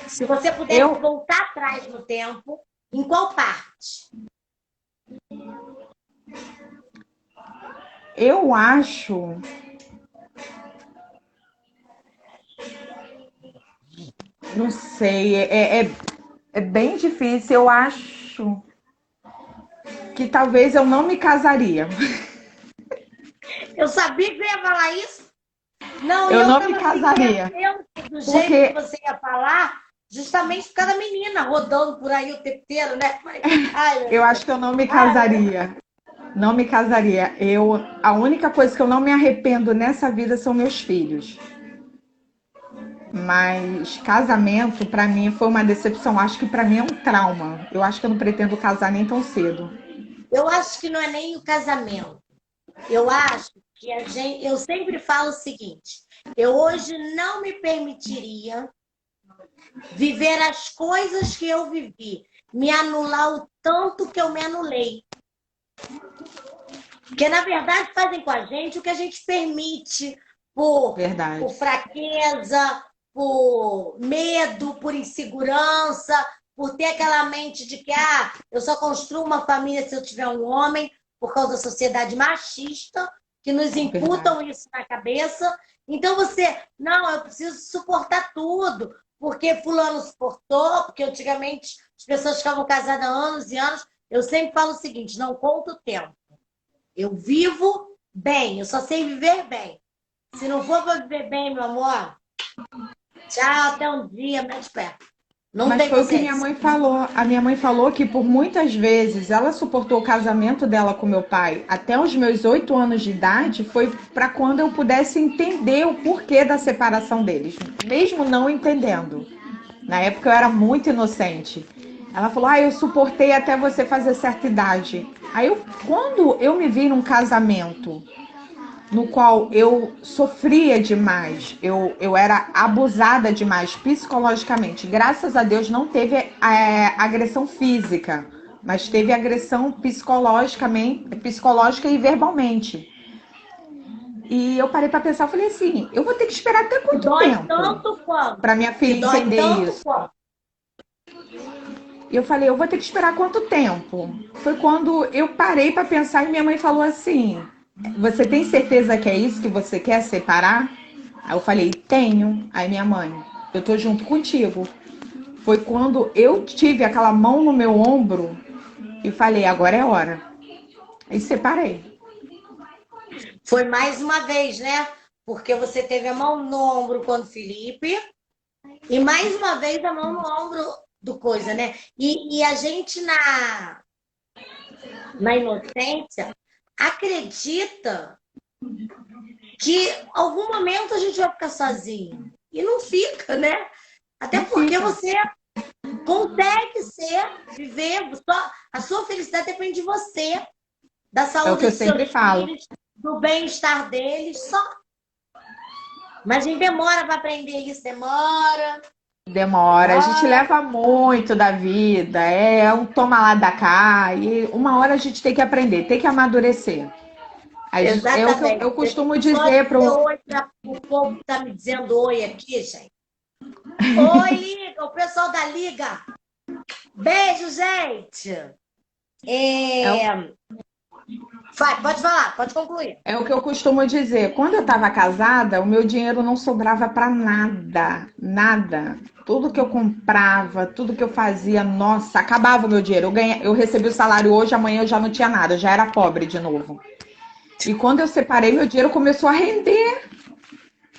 Se você pudesse eu voltar atrás no tempo, em qual parte? eu acho, não sei, é bem difícil. Eu acho que talvez eu não me casaria. Eu sabia que você ia falar isso. Não, e Eu eu não me estava assim, casaria, do jeito que porque você ia falar, justamente por causa da menina rodando por aí o tempo inteiro, né? Ai, meu eu Deus. acho que eu não me Ai, meu Deus. casaria. Não me casaria. A única coisa que eu não me arrependo nessa vida são meus filhos. Mas casamento, pra mim, foi uma decepção. Acho que pra mim é um trauma. Eu acho que eu não pretendo casar nem tão cedo. Eu acho que não é nem o casamento. Eu acho que eu sempre falo o seguinte: eu hoje não me permitiria viver as coisas que eu vivi, me anular o tanto que eu me anulei. Porque, na verdade, fazem com a gente o que a gente permite por Verdade. fraqueza, por medo, por insegurança, por ter aquela mente de que eu só construo uma família se eu tiver um homem, por causa da sociedade machista, que nos imputam Verdade. isso na cabeça. Então não, eu preciso suportar tudo, porque fulano suportou, porque antigamente as pessoas ficavam casadas há anos e anos. Eu sempre falo o seguinte: não conta o tempo. Eu vivo bem, eu só sei viver bem. Se não for para viver bem, meu amor, tchau, até um dia, mete pé. Não Mas tem foi o que minha paciência. mãe falou. A minha mãe falou que por muitas vezes ela suportou o casamento dela com meu pai até os meus 8 anos de idade, foi para quando eu pudesse entender o porquê da separação deles, mesmo não entendendo. Na época eu era muito inocente. Ela falou: eu suportei até você fazer certa idade. Quando eu me vi num casamento no qual eu sofria demais, eu era abusada demais psicologicamente. Graças a Deus não teve agressão física, mas teve agressão psicológica e verbalmente. E eu parei para pensar, eu falei assim, eu vou ter que esperar até Que quanto dói tempo tanto quanto. para minha Que filha dói entender tanto isso? quanto. E eu falei, eu vou ter que esperar quanto tempo? Foi quando eu parei para pensar e minha mãe falou assim: você tem certeza que é isso que você quer separar? Aí eu falei, tenho. Aí minha mãe, eu tô junto contigo. Foi quando eu tive aquela mão no meu ombro e falei, agora é hora. E separei. Foi mais uma vez, né? Porque você teve a mão no ombro quando Felipe, e mais uma vez a mão no ombro do coisa, né? E a gente na inocência acredita que em algum momento a gente vai ficar sozinho. E não fica, né? Até Não porque fica. você consegue viver, a sua felicidade depende de você, da É o que saúde eu dos sempre seus falo. filhos, do bem-estar deles, só. Mas a gente demora para aprender isso, demora. Demora, a gente Demora. leva muito da vida, é um toma lá da cá, e uma hora a gente tem que aprender, tem que amadurecer. É o que eu Exatamente. Deixa eu costumo só dizer dizer pro. oi para o povo que está me dizendo oi aqui, gente. Oi, Liga, o pessoal da Liga. Beijo, gente. É o, É... Vai, pode falar, pode concluir. é o que eu costumo dizer. Quando eu estava casada, o meu dinheiro não sobrava para nada, nada. Tudo que eu comprava, tudo que eu fazia, nossa, acabava o meu dinheiro. Eu recebi o salário hoje, amanhã eu já não tinha nada, eu já era pobre de novo. E quando eu separei, meu dinheiro começou a render.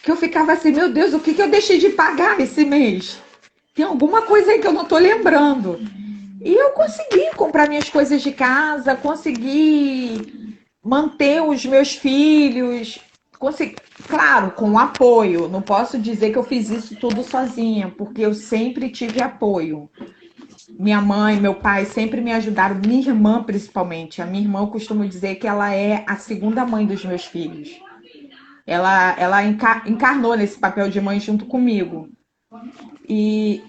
Que eu ficava assim, meu Deus, o que eu deixei de pagar esse mês? Tem alguma coisa aí que eu não tô lembrando. E eu consegui comprar minhas coisas de casa, consegui manter os meus filhos, consegui, claro, com apoio. Não posso dizer que eu fiz isso tudo sozinha, porque eu sempre tive apoio. Minha mãe, meu pai sempre me ajudaram, minha irmã principalmente. A minha irmã, eu costumo dizer que ela é a segunda mãe dos meus filhos. Ela encarnou nesse papel de mãe junto comigo. E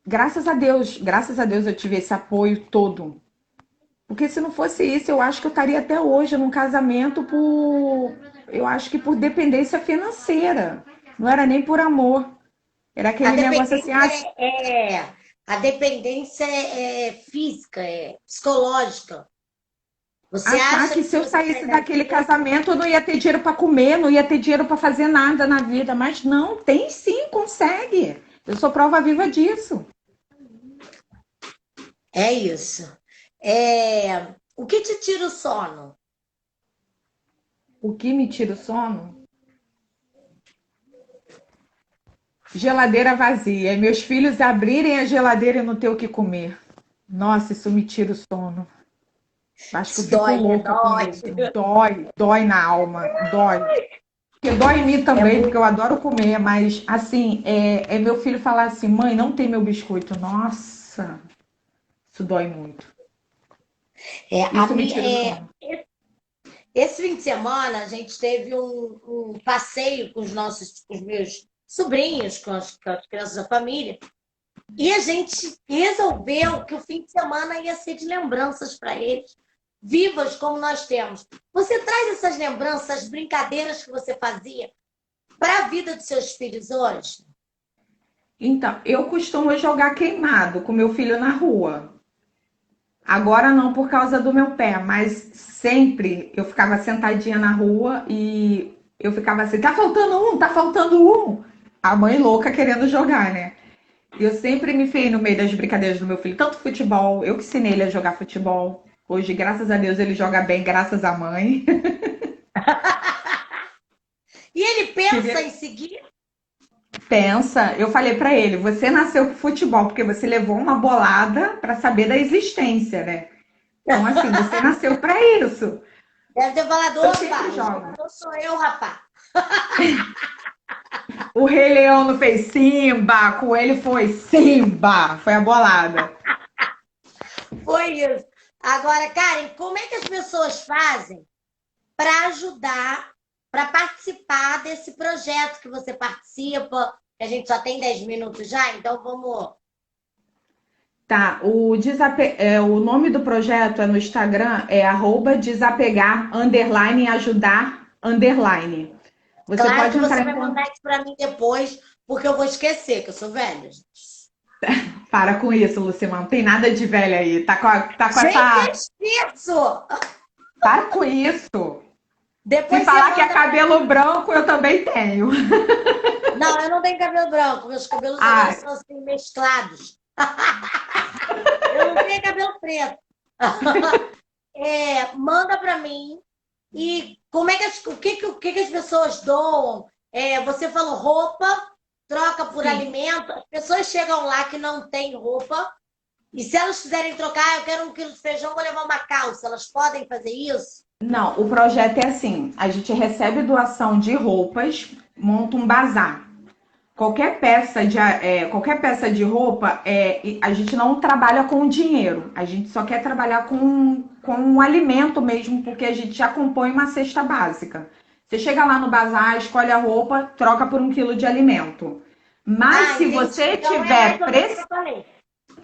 graças a Deus eu tive esse apoio todo. Porque se não fosse isso, eu acho que eu estaria até hoje num casamento eu acho que por dependência financeira. Não era nem por amor. Era A aquele negócio assim, dependência ah, a dependência é física, é psicológica. Você achar acha que que se se eu você saísse sair daquele daqui, casamento eu não ia ter dinheiro para comer, não ia ter dinheiro para fazer nada na vida. Mas não, tem sim, consegue. Eu sou prova viva disso. é isso. O que te tira o sono? O que me tira o sono? Geladeira vazia. E meus filhos abrirem a geladeira e não ter o que comer. Nossa, isso me tira o sono. Acho que eu Isso fico dói, né? louca com Dói. isso. Dói, dói na alma, dói. Porque dói em mim É também, porque muito. eu adoro comer, mas assim, é meu filho falar assim, mãe, não tem meu biscoito. Nossa, isso dói muito. É, Isso me tira o sono. esse fim de semana a gente teve um passeio com os meus sobrinhos, com as crianças da família, e a gente resolveu que o fim de semana ia ser de lembranças para eles, vivas como nós temos. Você traz essas lembranças, essas brincadeiras que você fazia para a vida dos seus filhos hoje? Então, eu costumo jogar queimado com meu filho na rua. Agora não por causa do meu pé, mas sempre eu ficava sentadinha na rua e eu ficava assim, tá faltando um, tá faltando um. A mãe louca querendo jogar, né? E eu sempre me enfiei no meio das brincadeiras do meu filho, tanto futebol, eu que ensinei ele a jogar futebol. Hoje, graças a Deus, ele joga bem, graças à mãe. E ele pensa Tive em seguir? pensa, eu falei pra ele, você nasceu pro futebol porque você levou uma bolada pra saber da existência, né? Então, assim, você nasceu pra isso. Deve ter falado, Eu sempre opa, o jogo. jogador sou eu, rapaz. O Rei Leão não fez Simba, com ele foi Simba, foi a bolada. Foi isso. Agora, Karen, como é que as pessoas fazem para ajudar, para participar desse projeto que você participa? Que a gente só tem 10 minutos já, então vamos. Tá, o nome do projeto é no Instagram, é @desapegar underline ajudar underline. Você Claro pode que você entrar em vai mandar contato. isso para mim depois, porque eu vou esquecer, que eu sou velha. Para com isso, Lucimar, não tem nada de velha aí. Tá com Gente, eu essa. esqueço! Para com isso. Se Depois você falar que é manda para mim. cabelo branco, eu também tenho. Não, eu não tenho cabelo branco, meus cabelos agora Ah, são assim mesclados. Eu não tenho cabelo preto. Manda para mim. E como é que o que as pessoas doam? Você falou roupa, troca por sim. alimento. As pessoas chegam lá que não têm roupa. E se elas quiserem trocar, eu quero 1 quilo de feijão, vou levar uma calça. Elas podem fazer isso? Não, o projeto é assim: a gente recebe doação de roupas, monta um bazar. Qualquer peça de roupa, a gente não trabalha com dinheiro, a gente só quer trabalhar com o alimento mesmo, porque a gente já compõe uma cesta básica. Você chega lá no bazar, escolhe a roupa, troca por 1 quilo de alimento. Mas se entendi. você Então é tiver mais ou menos o que eu falei.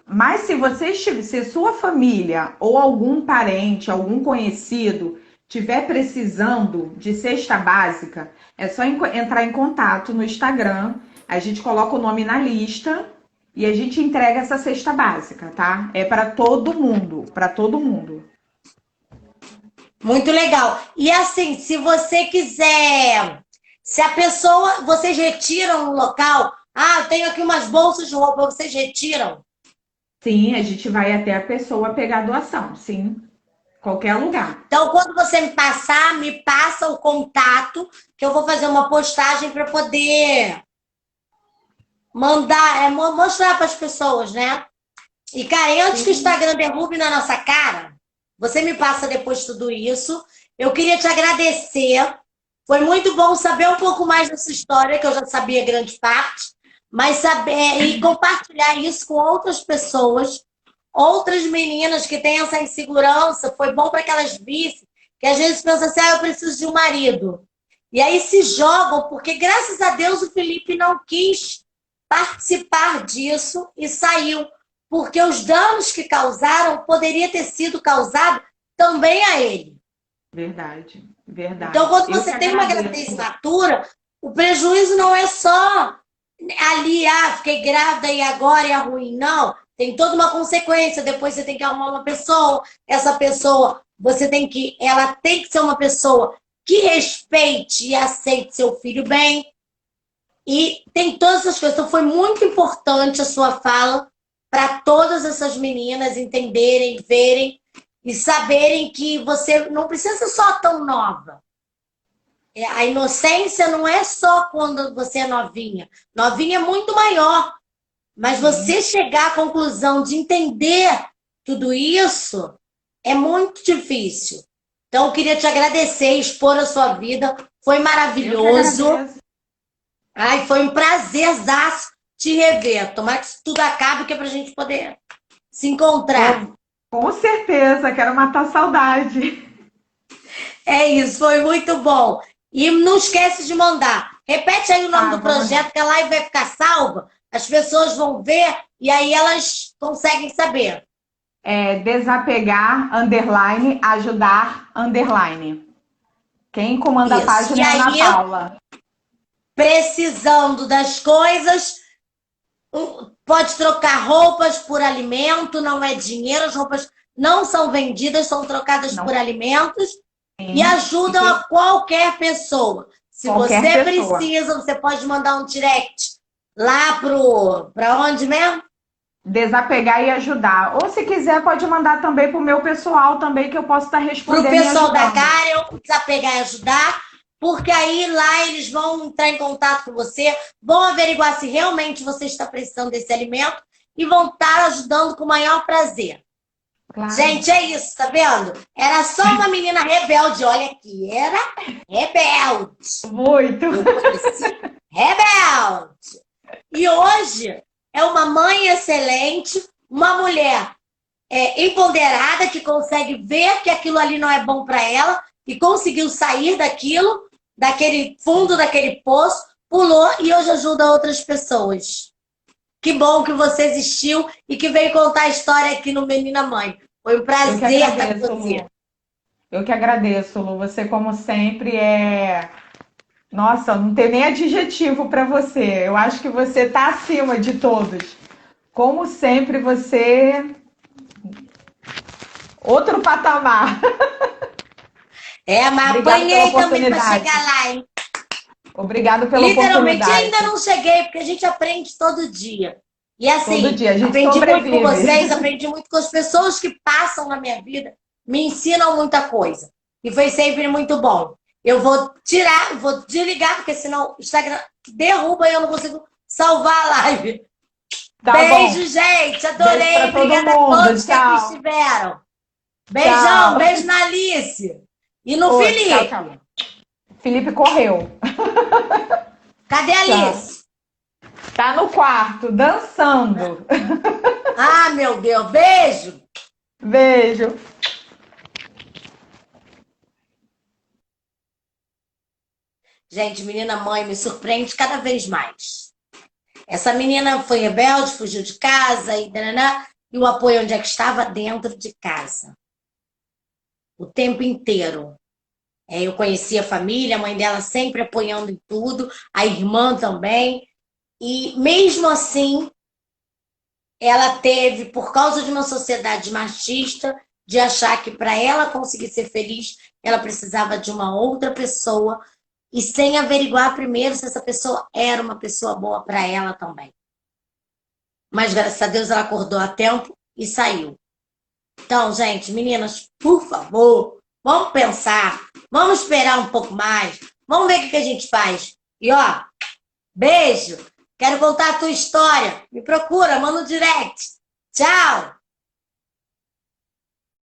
Mas se você estiver, se sua família ou algum parente, algum conhecido tiver precisando de cesta básica, é só entrar em contato no Instagram, a gente coloca o nome na lista e a gente entrega essa cesta básica, tá? É para todo mundo, para todo mundo. Muito legal. E assim, se você quiser, se a pessoa, vocês retiram no local, eu tenho aqui umas bolsas de roupa, vocês retiram? Sim, a gente vai até a pessoa pegar a doação, sim, qualquer lugar. Então, quando você me passar, me passa o contato, que eu vou fazer uma postagem para poder mandar, mostrar para as pessoas, né? E, cara, antes que o Sim. Instagram derrube na nossa cara, você me passa depois tudo isso. Eu queria te agradecer. Foi muito bom saber um pouco mais dessa história, que eu já sabia grande parte, mas saber e compartilhar isso com outras pessoas, outras meninas que têm essa insegurança. Foi bom para que elas vissem que às vezes pensam assim, eu preciso de um marido. E aí se jogam, porque graças a Deus o Felipe não quis participar disso e saiu. Porque os danos que causaram poderia ter sido causado também a ele. Verdade, Então, verdade. quando Eu que você tem uma agradeço. gravidez imatura, o prejuízo não é só ali, fiquei grávida e agora é ruim. Não, tem toda uma consequência. Depois você tem que arrumar uma pessoa. Essa pessoa, ela tem que ser uma pessoa que respeite e aceite seu filho bem. E tem todas essas coisas. Então, foi muito importante a sua fala para todas essas meninas entenderem, verem e saberem que você não precisa ser só tão nova. A inocência não é só quando você é novinha. Novinha é muito maior. Mas Sim, você chegar à conclusão de entender tudo isso é muito difícil. Então, eu queria te agradecer, expor a sua vida. Foi eu que maravilhoso. agradeço. Ai, foi um prazerzaço te rever. Tomara que isso tudo acabe, que é pra gente poder se encontrar. Com certeza, quero matar a saudade. É isso, foi muito bom. E não esquece de mandar. Repete aí o nome Tá, do vou mandar. projeto, que a live vai ficar salva. As pessoas vão ver e aí elas conseguem saber. É desapegar, underline, ajudar, underline. Quem comanda a Isso. E página é a Ana aí, Paula. precisando das coisas, pode trocar roupas por alimento, não é dinheiro, as roupas não são vendidas, são trocadas por Não alimentos e tem. E ajudam a quem, qualquer pessoa. Se qualquer você pessoa. precisa, você pode mandar um direct lá para onde mesmo? Desapegar e ajudar. Ou se quiser, pode mandar também para o meu pessoal também, que eu posso estar Para o respondendo e pessoal da ajudando. Karen, desapegar e ajudar, porque aí lá eles vão entrar em contato com você, vão averiguar se realmente você está precisando desse alimento e vão estar ajudando com o maior prazer. Claro. Gente, é isso, tá vendo? Era só uma menina rebelde, olha aqui, era rebelde. Muito. Eu conheci rebelde. E hoje é uma mãe excelente, uma mulher empoderada que consegue ver que aquilo ali não é bom para ela e conseguiu sair daquilo, daquele fundo, daquele poço, pulou e hoje ajuda outras pessoas. Que bom que você existiu e que veio contar a história aqui no Menina Mãe. Foi um Eu que prazer estar com agradeço, você. Lu. Eu que agradeço, Lu. Você, como sempre, é. Nossa, não tem nem adjetivo para você. Eu acho que você está acima de todos. Como sempre, você. Outro patamar. Mas Obrigada pela apanhei também para oportunidade. chegar lá, hein? Obrigada pela Literalmente ainda oportunidade. não cheguei, porque a gente aprende todo dia. E Todo assim, dia a gente aprendi muito com sobrevive. vocês, aprendi muito com as pessoas que passam na minha vida, me ensinam muita coisa. E foi sempre muito bom. Eu vou tirar, vou desligar, porque senão o Instagram derruba e eu não consigo salvar a live. Tá bom. Beijo, gente. Beijo Adorei. para todo Obrigada a mundo. todos que aqui Tchau. estiveram. Beijão, Tchau. beijo na Alice. E no Outro. Tchau, Felipe. tchau. Felipe correu. Cadê a Tchau. Alice? Tá no quarto, dançando. Meu Deus. Beijo. Beijo. Gente, menina mãe me surpreende cada vez mais. Essa menina foi rebelde, fugiu de casa e o apoio onde é que estava? Dentro de casa. O tempo inteiro. Eu conheci a família, a mãe dela sempre apoiando em tudo, a irmã também. E mesmo assim, ela teve, por causa de uma sociedade machista, de achar que para ela conseguir ser feliz, ela precisava de uma outra pessoa e sem averiguar primeiro se essa pessoa era uma pessoa boa para ela também. Mas graças a Deus ela acordou a tempo e saiu. Então, gente, meninas, por favor, vamos pensar, vamos esperar um pouco mais, vamos ver o que a gente faz. E ó, beijo, quero contar a tua história, me procura, manda um direct. Tchau!